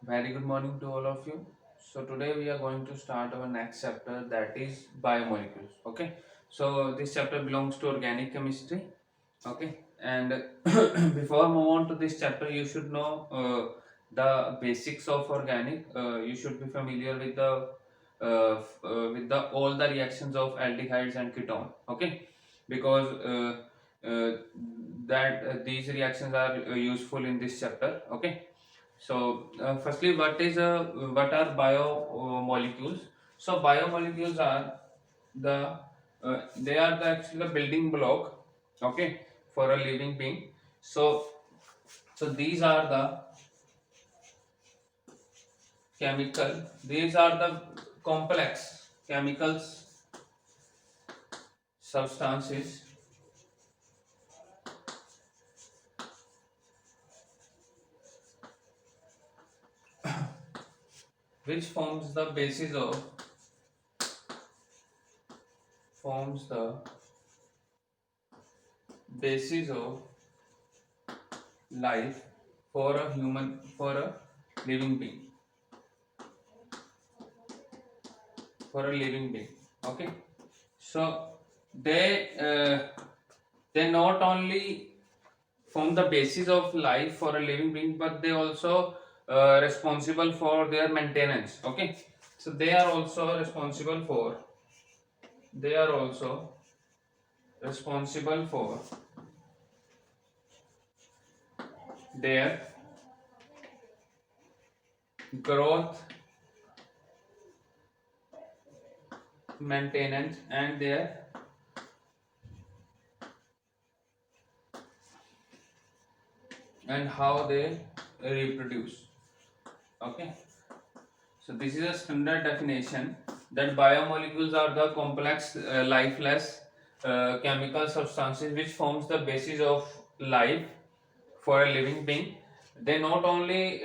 Very good morning to all of you. So today we are going to start our next chapter, that is biomolecules. Okay. So this chapter belongs to organic chemistry. Okay. And before move on to this chapter, you should know the basics of organic. You should be familiar with the all the reactions of aldehydes and ketone. Okay. Because that these reactions are useful in this chapter. Okay. So, firstly, what are biomolecules? So, biomolecules are they are the actually the building block, okay, for a living being. So, these are the these are the complex chemicals substances which forms the basis of life for a living being okay. So they they not only form the basis of life for a living being, but they also responsible for their maintenance. Okay, so they are also responsible for their growth, maintenance, and how they reproduce. Okay, so this is a standard definition that biomolecules are the complex, lifeless chemical substances which forms the basis of life for a living being. They not only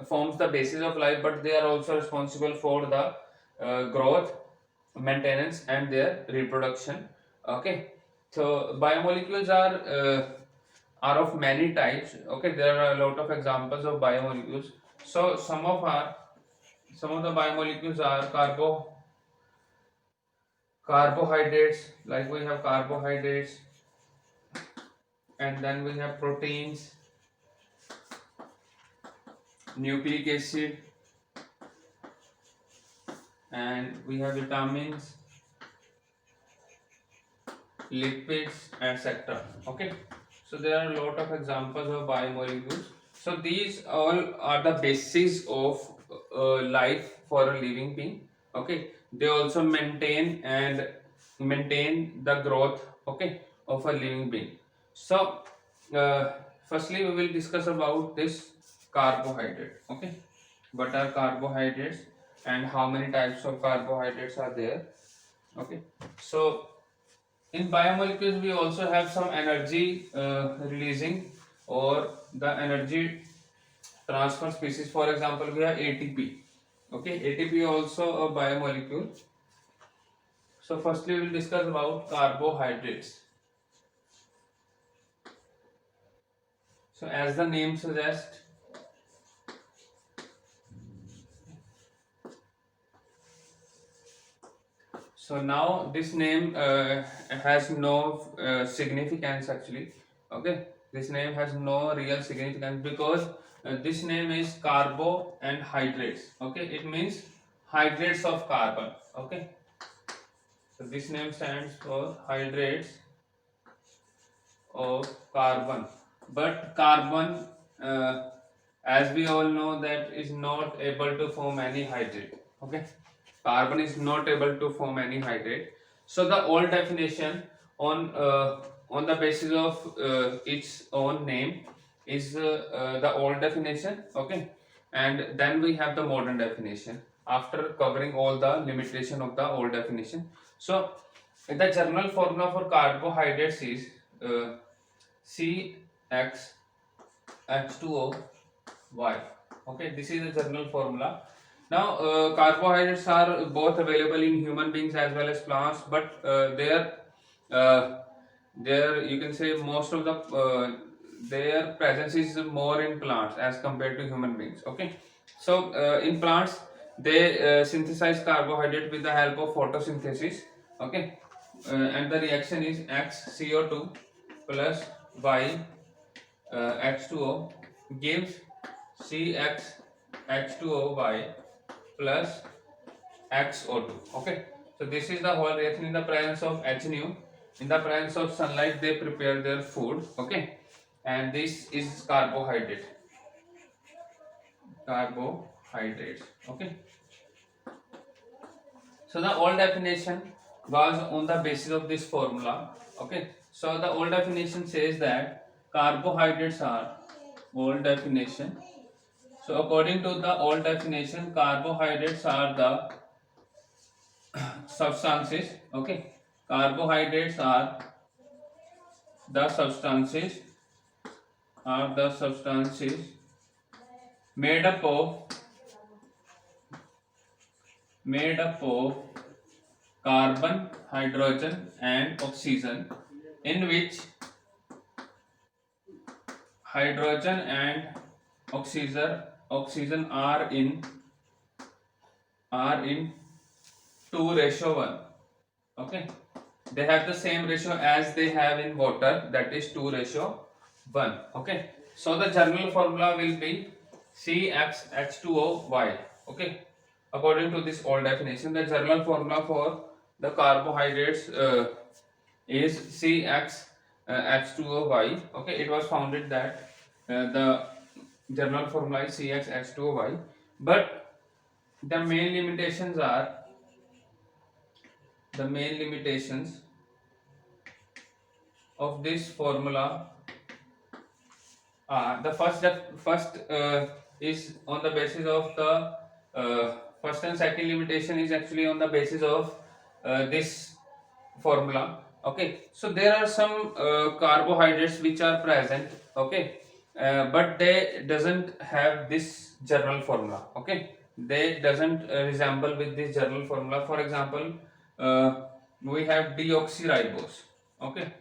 forms the basis of life, but they are also responsible for the growth, maintenance, and their reproduction. Okay, so biomolecules are of many types. Okay, there are a lot of examples of biomolecules. So some of the biomolecules are carbohydrates, like we have carbohydrates, and then we have proteins, nucleic acid, and we have vitamins, lipids, etc. Okay, so there are a lot of examples of biomolecules. So these all are the basis of life for a living being. Okay, they also maintain the growth, okay, of a living being. So uh, firstly we will discuss about this carbohydrate. Okay, what are carbohydrates and how many types of carbohydrates are there. Okay, so in biomolecules we also have some energy releasing or the energy transfer species. For example, we have ATP. Okay, ATP also a biomolecule. So firstly we will discuss about carbohydrates. So as the name suggests, so now this name has no significance actually. Okay, this name has no real significance because this name is carbo and hydrates. Okay, it means hydrates of carbon. Okay, so this name stands for hydrates of carbon. But carbon, uh, as we all know, that is not able to form any hydrate. Okay, carbon is not able to form any hydrate. So the old definition on the basis of its own name is the old definition. Okay, and then we have the modern definition after covering all the limitation of the old definition. So the general formula for carbohydrates is uh, CXH2O Y. Okay, this is the general formula. Now, carbohydrates are both available in human beings as well as plants, but uh, their you can say most of their presence is more in plants as compared to human beings. Okay, So in plants, they synthesize carbohydrate with the help of photosynthesis. Okay, and the reaction is X CO2 plus Y H2O gives CX H2O Y plus XO2. Okay, so this is the whole reaction in the presence of H nu. In the presence of sunlight, they prepare their food. Okay, and this is carbohydrate. Carbohydrates. Okay. So the old definition was on the basis of this formula. Okay. So the old definition says that carbohydrates are old definition. So according to the old definition, carbohydrates are the substances. Okay. Carbohydrates the substances are the substances made up of made up of carbon, hydrogen, and oxygen, in which hydrogen and oxygen are in 2 ratio 1. Okay, they have the same ratio as they have in water, that is 2 ratio 1. Okay, so the general formula will be CXH2OY. Okay, according to this old definition, the general formula for the carbohydrates is CXH2OY. Okay, it was founded that the general formula is CXH2OY, but the main limitations are the main limitations of this formula are the first is on the basis of the first and second limitation is actually on the basis of this formula. Okay, so there are some carbohydrates which are present. Okay, but they doesn't have this general formula. Okay, they doesn't resemble with this general formula. For example, uh, we have deoxyribose. Okay,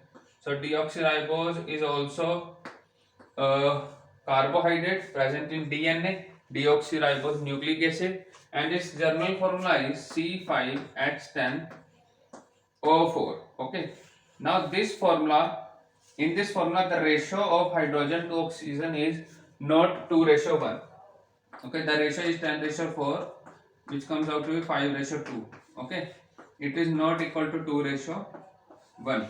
so deoxyribose is also carbohydrate present in DNA, deoxyribose nucleic acid, and its general formula is C5H10O4. Okay, now in this formula, the ratio of hydrogen to oxygen is not 2 ratio 1. Okay, the ratio is 10 ratio 4, which comes out to be 5 ratio 2. Okay, it is not equal to 2 ratio 1.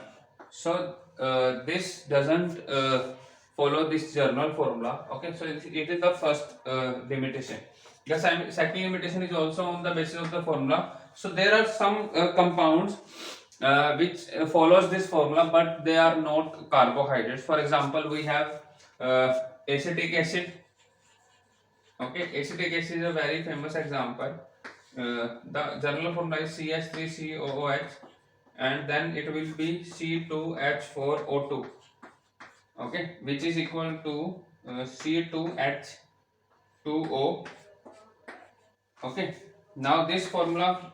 So this doesn't follow this general formula. Okay, so it is the first limitation. The second limitation is also on the basis of the formula. So there are some compounds which follows this formula, but they are not carbohydrates. For example, we have acetic acid. Okay, acetic acid is a very famous example. The general formula is CH3COOH, and then it will be C2H4O2. Okay, which is equal to C2H2O. Okay, now this formula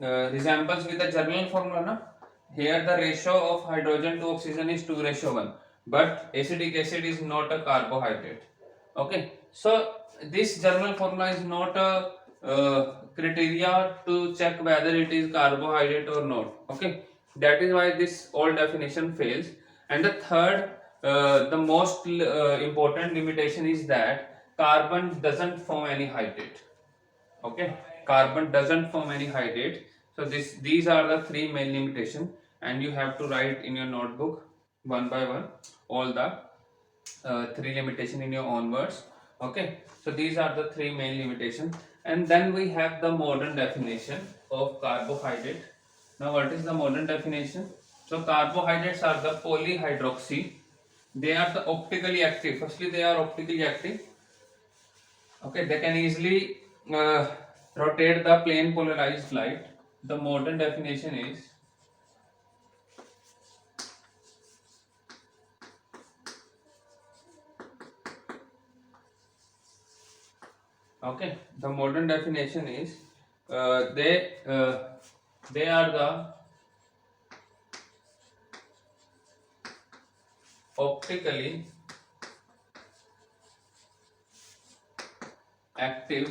resembles with the general formula. Na? Here the ratio of hydrogen to oxygen is 2 ratio 1, but acetic acid is not a carbohydrate. Okay, so this general formula is not a criteria to check whether it is carbohydrate or not. Okay, that is why this old definition fails. And the third, the most important limitation is that carbon doesn't form any hydrate. Okay, carbon doesn't form any hydrate. So these are the three main limitations, and you have to write in your notebook one by one all the three limitation in your own words. Okay, so these are the three main limitations, and then we have the modern definition of carbohydrate. Now what is the modern definition? So carbohydrates are the polyhydroxy. They are the optically active. Firstly, they are optically active. Okay, they can easily rotate the plane polarized light. The modern definition is okay. The modern definition is they are the optically active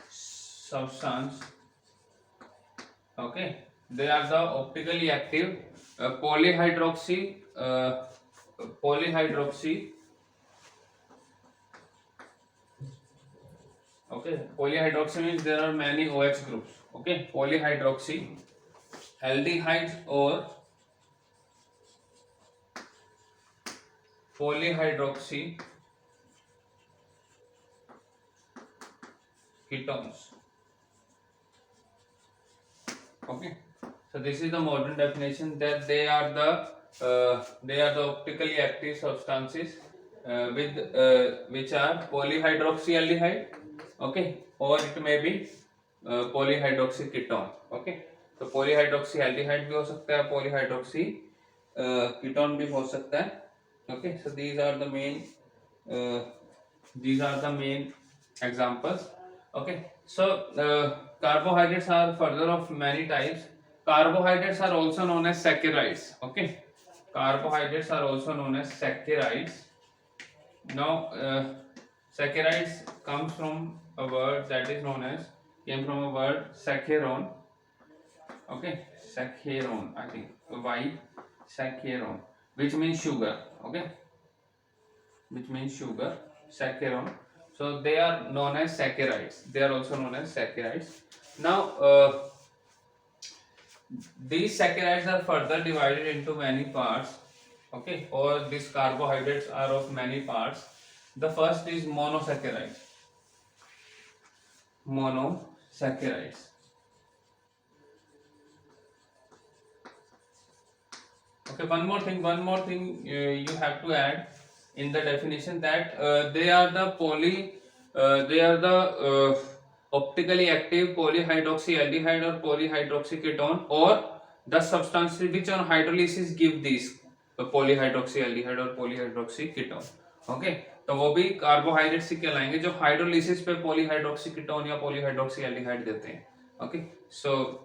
substance. Okay, they are the optically active polyhydroxy polyhydroxy. Okay, polyhydroxy means there are many OH groups. Okay, polyhydroxy aldehydes or polyhydroxy ketones. Okay, so this is the modern definition that they are the optically active substances with which are polyhydroxyaldehyde. Okay, or it may be polyhydroxy ketone. Okay, तो polyhydroxyaldehyde भी हो सकता है, polyhydroxy ketone भी हो सकता है. Okay, so uh, these are the main examples. Okay, so carbohydrates are further of many types. Carbohydrates are also known as saccharides. Okay, carbohydrates are also known as saccharides. Now, saccharides comes from a word that is known as came from a word saccharon. Okay, saccharon. I think Y saccharon, which means sugar. Okay, which means sugar. Saccharon. So they are known as saccharides. They are also known as saccharides. Now, these saccharides are further divided into many parts. Okay, or these carbohydrates are of many parts. The first is monosaccharides. Monosaccharides. Okay, one more thing you have to add in the definition that they are the optically active polyhydroxyaldehyde or polyhydroxyketone, or the substances which on hydrolysis give these polyhydroxyaldehyde or polyhydroxyketone. Okay, तो वो भी carbohydrates ही कहलाएंगे जो hydrolysis पे पॉलीहाइड्रोक्सीकीटोन या polyhydroxyaldehyde देते हैं. Okay, so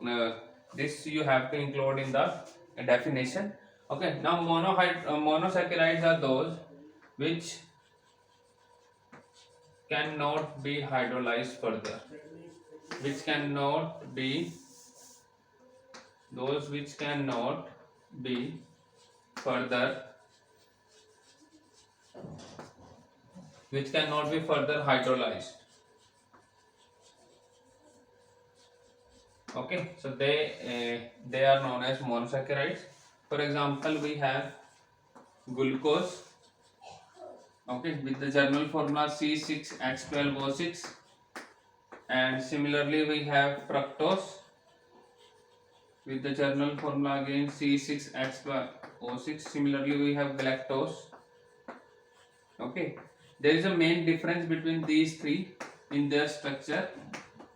this you have to include in the definition. Okay, now monosaccharides are those which cannot be hydrolyzed further. Which cannot be those which cannot be further hydrolyzed. Okay, so they are known as monosaccharides. For example, we have glucose. Okay, with the general formula C6H12O6, and similarly we have fructose with the general formula again C6H12O6. Similarly we have galactose. Okay, there is a main difference between these three in their structure.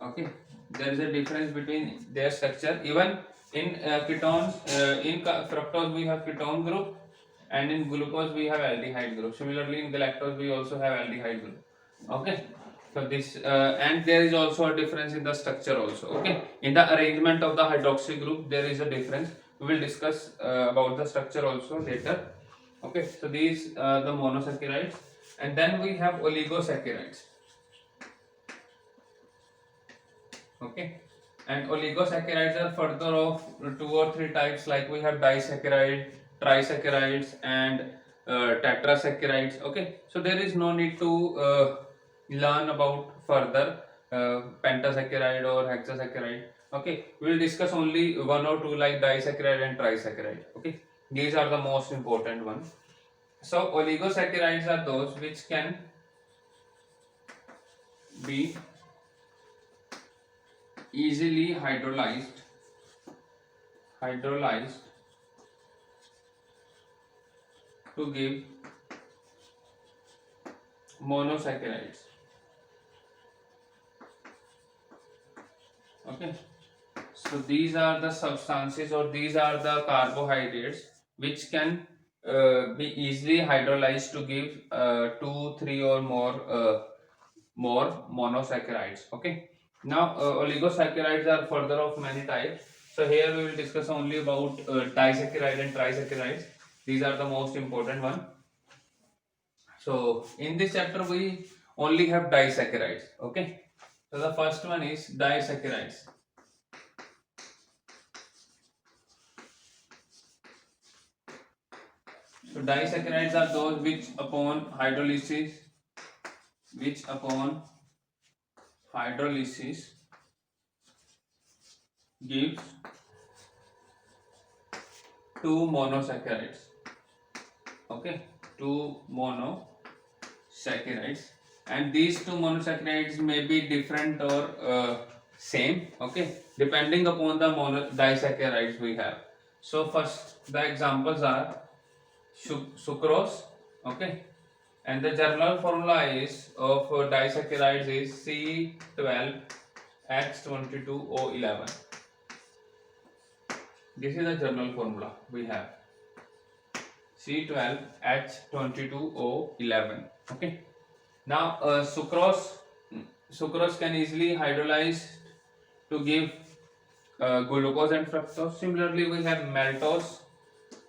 Okay, there is a difference between their structure. Even in ketones, in fructose we have ketone group, and in glucose we have aldehyde group. Similarly in galactose we also have aldehyde group. Okay, so this and there is also a difference in the structure also. Okay, in the arrangement of the hydroxy group there is a difference. We will discuss about the structure also later. Okay, so these are the monosaccharides, and then we have oligosaccharides. Okay, and oligosaccharides are further of 2 or 3 types, like we have disaccharide, trisaccharides, and tetrasaccharides. Okay, so there is no need to learn about further pentasaccharide or hexasaccharide. Okay, we will discuss only 1 or 2 like disaccharide and trisaccharide. Okay, these are the most important ones. So oligosaccharides are those which can be easily hydrolyzed to give monosaccharides. Okay, so these are the substances, or these are the carbohydrates which can be easily hydrolyzed to give 2, 3 or more monosaccharides. Okay, now oligosaccharides are further of many types. So here we will discuss only about disaccharide and trisaccharides. These are the most important one. So in this chapter we only have disaccharides. Okay, so the first one is disaccharides. So disaccharides are those which upon hydrolysis gives two monosaccharides. Okay, two monosaccharides, and these two monosaccharides may be different or same. Okay, depending upon the disaccharides we have. So first the examples are sucrose. Okay, and the general formula is of disaccharides is C12H22O11. This is the general formula we have, C12H22O11. Okay. Now sucrose can easily hydrolyze to give glucose and fructose. Similarly, we have maltose.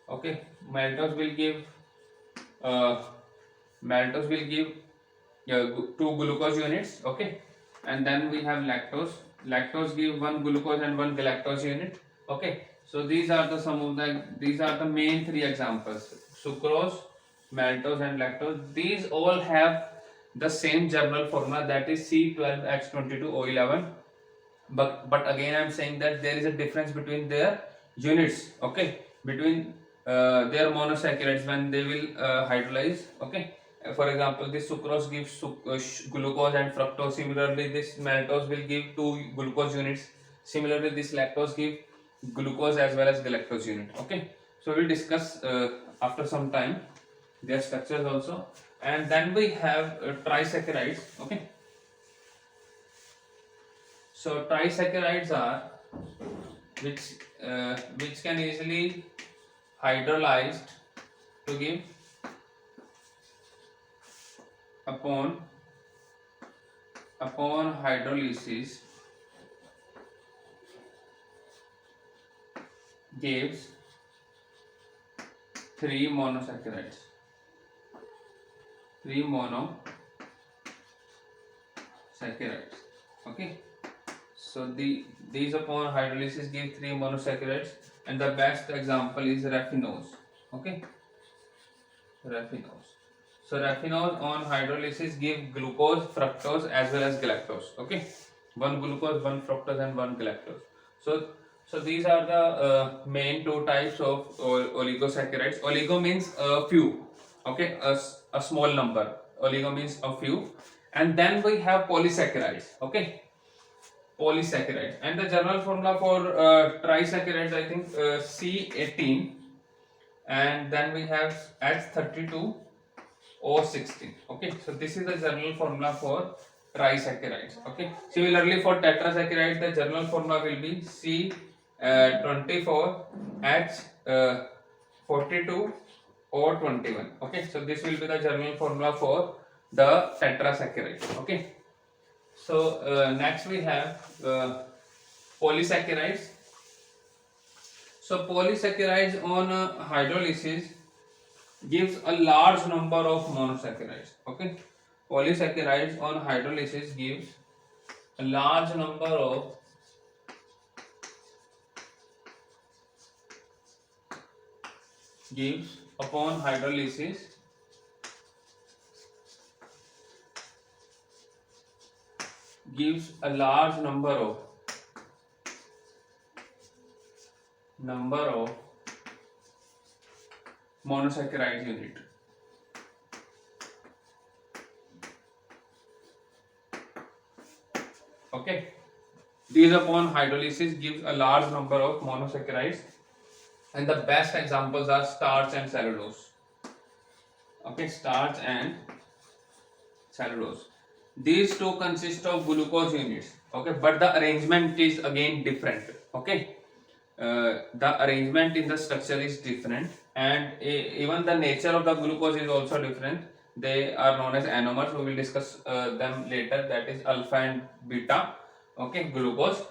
Okay, maltose will give uh, two glucose units. Okay, and then we have lactose. Lactose give one glucose and one galactose unit. Okay, so these are the main three examples: sucrose, maltose, and lactose. These all have the same general formula, that is C12H22O11. But again I'm saying that there is a difference between their units. Okay, between their monosaccharides when they will hydrolyze. Okay, for example, this sucrose gives glucose and fructose. Similarly, this maltose will give two glucose units. Similarly, this lactose give glucose as well as galactose unit. Okay, so we'll discuss after some time their structures also. And then we have trisaccharides. Okay, so trisaccharides are which can easily hydrolyzed to give upon hydrolysis gives three monosaccharides. Okay, so these upon hydrolysis give three monosaccharides, and the best example is raffinose. Okay, raffinose. So raffinose on hydrolysis give glucose, fructose as well as galactose. Okay, one glucose, one fructose, and one galactose. So these are the main two types of oligosaccharides. Oligo means a few. Okay, a small number. Oligo means a few, and then we have polysaccharides. Okay, polysaccharides, and the general formula for trisaccharides, I think C18, and then we have H32O16. Okay, so this is the general formula for trisaccharides. Okay, similarly for tetrasaccharides, the general formula will be C24H42O21. Okay, so this will be the general formula for the tetrasaccharide. Okay, so next we have polysaccharides. So polysaccharides on hydrolysis gives a large number of monosaccharides. Okay, polysaccharides on hydrolysis gives a large number of upon hydrolysis gives a large number of monosaccharide unit. Okay, these upon hydrolysis gives a large number of monosaccharides, and the best examples are starch and cellulose. Okay, starch and cellulose. These two consist of glucose units. Okay, but the arrangement is again different. Okay, the arrangement in the structure is different, and even the nature of the glucose is also different. They are known as anomers. We will discuss them later. That is alpha and beta. Okay, glucose,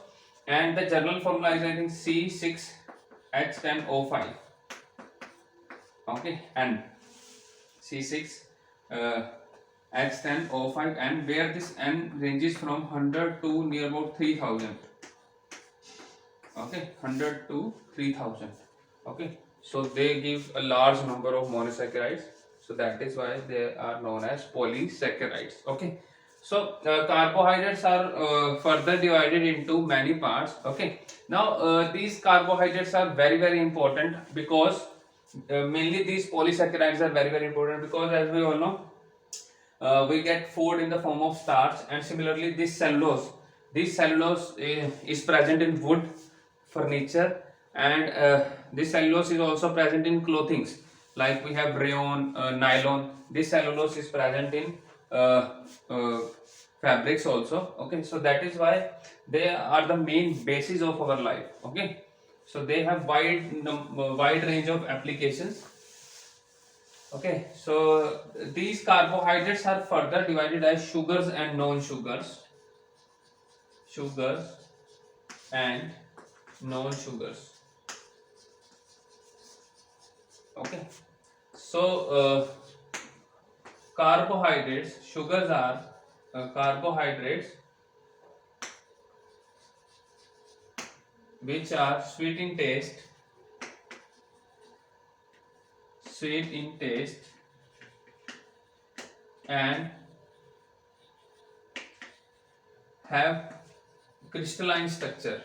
and the general formula is I think C6H10O5. Okay, and C6 H10O5, and where this N ranges from 100 to near about 3000. Okay, 100 to 3000. Okay, so they give a large number of monosaccharides, so that is why they are known as polysaccharides. Okay, so carbohydrates are further divided into many parts. Okay, now these carbohydrates are very very important because mainly these polysaccharides are very very important because, as we all know, we get food in the form of starch, and similarly this cellulose is present in wood, furniture, and this cellulose is also present in clothings, like we have rayon, nylon. This cellulose is present in uh, uh, fabrics also. Okay, so that is why they are the main basis of our life. Okay, so they have wide range of applications. Okay, so these carbohydrates are further divided as sugars and non-sugars, sugars and non-sugars. Okay, so sugars are carbohydrates which are sweet in taste, and have crystalline structure,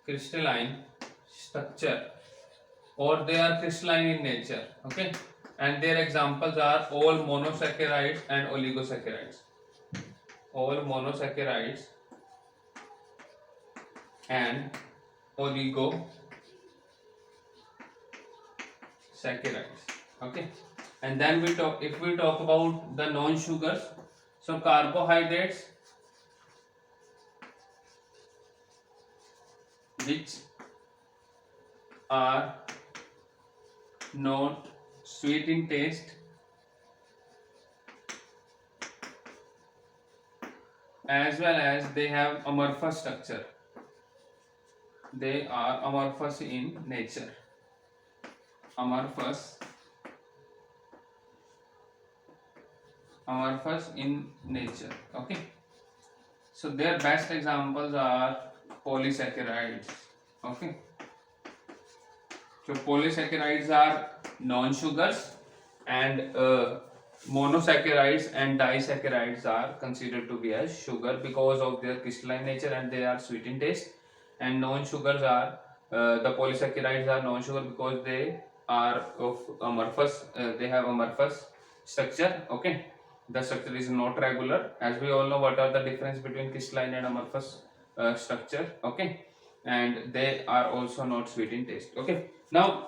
crystalline structure, or they are crystalline in nature. Okay, and their examples are all monosaccharides and oligosaccharides, all monosaccharides and oligosaccharides. Okay, and then if we talk about the non sugars, so carbohydrates which are not sweet in taste, as well as they have amorphous structure, they are amorphous in nature, amorphous in nature. Okay, so their best examples are polysaccharides. Okay, so polysaccharides are non-sugars, and monosaccharides and disaccharides are considered to be as sugar because of their crystalline nature and they are sweet in taste. And non-sugars are the polysaccharides are non-sugar because they are of amorphous. They have amorphous structure. Okay, the structure is not regular. As we all know, what are the difference between crystalline and amorphous structure? Okay, and they are also not sweet in taste. Okay, now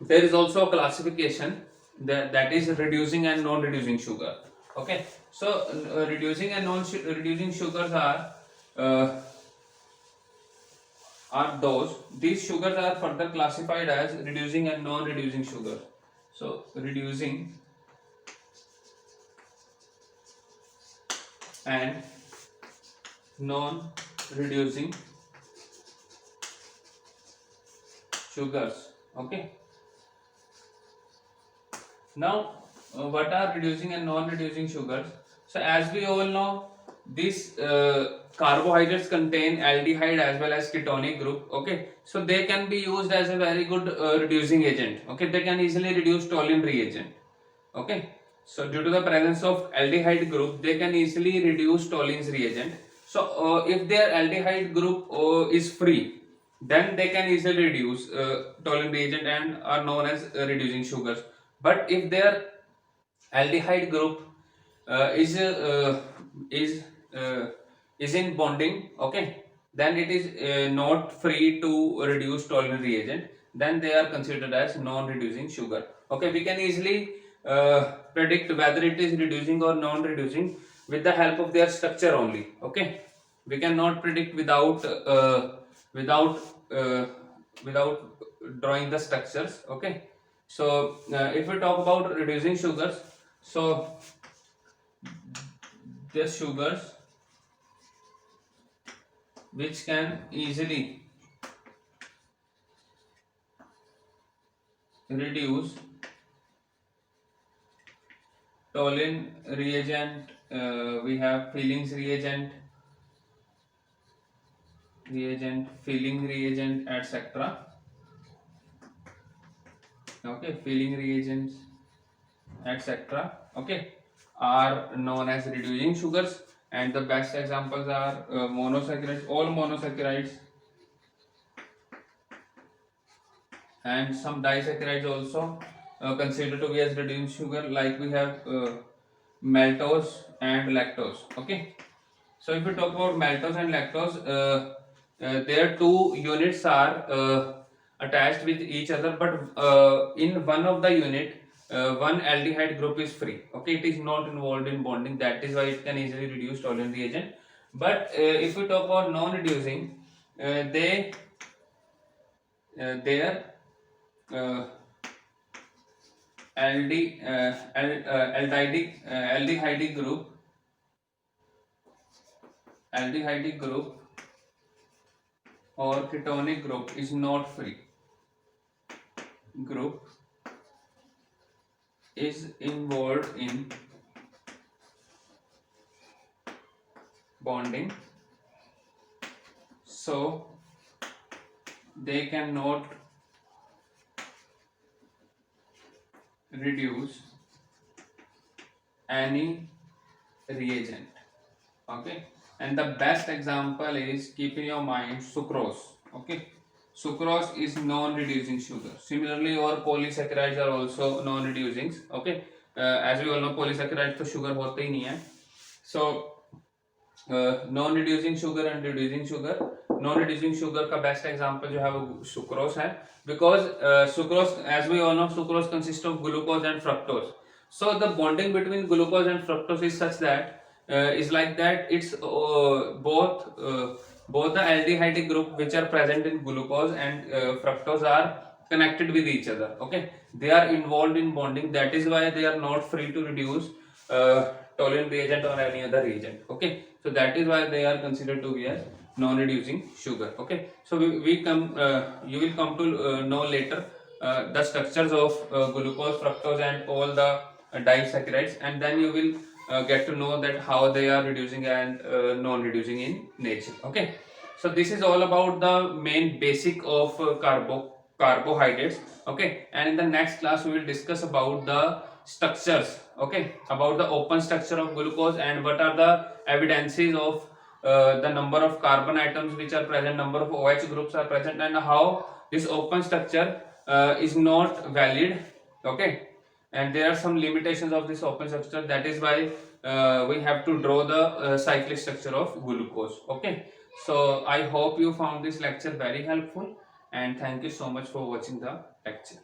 there is also a classification that is reducing and non-reducing sugar. Okay, so reducing and non-reducing sugars uh, are these sugars are further classified as reducing and non-reducing sugar. So reducing and non-reducing sugars. Okay, now what are reducing and non-reducing sugars? So as we all know, these carbohydrates contain aldehyde as well as ketonic group. Okay, so they can be used as a very good reducing agent. Okay, they can easily reduce toluene reagent. Okay, so due to the presence of aldehyde group, they can easily reduce toluene's reagent. So if their aldehyde group is free, then they can easily reduce toluene reagent and are known as reducing sugars. But if their aldehyde group uh, is uh, is uh, is in bonding, okay, then it is not free to reduce toluene reagent, then they are considered as non-reducing sugar. Okay, we can easily predict whether it is reducing or non-reducing with the help of their structure only. Okay, we cannot predict without uh, without drawing the structures. Okay, so if we talk about reducing sugars, so the sugars which can easily reduce toluene reagent, we have Fillings filling reagent, etc. Okay, filling reagents, etc. Okay, are known as reducing sugars, and the best examples are monosaccharides, all monosaccharides, and some disaccharides also considered to be as reducing sugar, like we have maltose and lactose. Okay, so if we talk about maltose and lactose, their two units are attached with each other, but in one of the unit, one aldehyde group is free. Okay, it is not involved in bonding. That is why it can easily reduce toluene reagent. But if we talk about non-reducing, they their uh, aldehyde group or ketonic group is not free. Group is involved in bonding, so they cannot reduce any reagent. Okay, and the best example is, keep in your mind, sucrose. Okay, sucrose is non-reducing sugar. Similarly, our polysaccharides are also non-reducing. Okay, as we all know, polysaccharides तो sugar होते ही नहीं है. So non-reducing sugar and reducing sugar. Non-reducing sugar का best example जो है वो sucrose है, because sucrose, as we all know, sucrose consists of glucose and fructose. So the bonding between glucose and fructose is such that is like that it's both the aldehyde group which are present in glucose and fructose are connected with each other. Okay, they are involved in bonding. That is why they are not free to reduce toluene reagent or any other reagent. Okay, so that is why they are considered to be as non-reducing sugar. Okay, so we come you will come to know later the structures of glucose, fructose and all the disaccharides, and then you will get to know that how they are reducing and non-reducing in nature. Okay, so this is all about the main basic of carbohydrates. Okay, and in the next class we will discuss about the structures. Okay, about the open structure of glucose and what are the evidences of the number of carbon atoms which are present, number of OH groups are present, and how this open structure is not valid. Okay, and there are some limitations of this open structure. That is why we have to draw the cyclic structure of glucose. Okay, so I hope you found this lecture very helpful, and thank you so much for watching the lecture.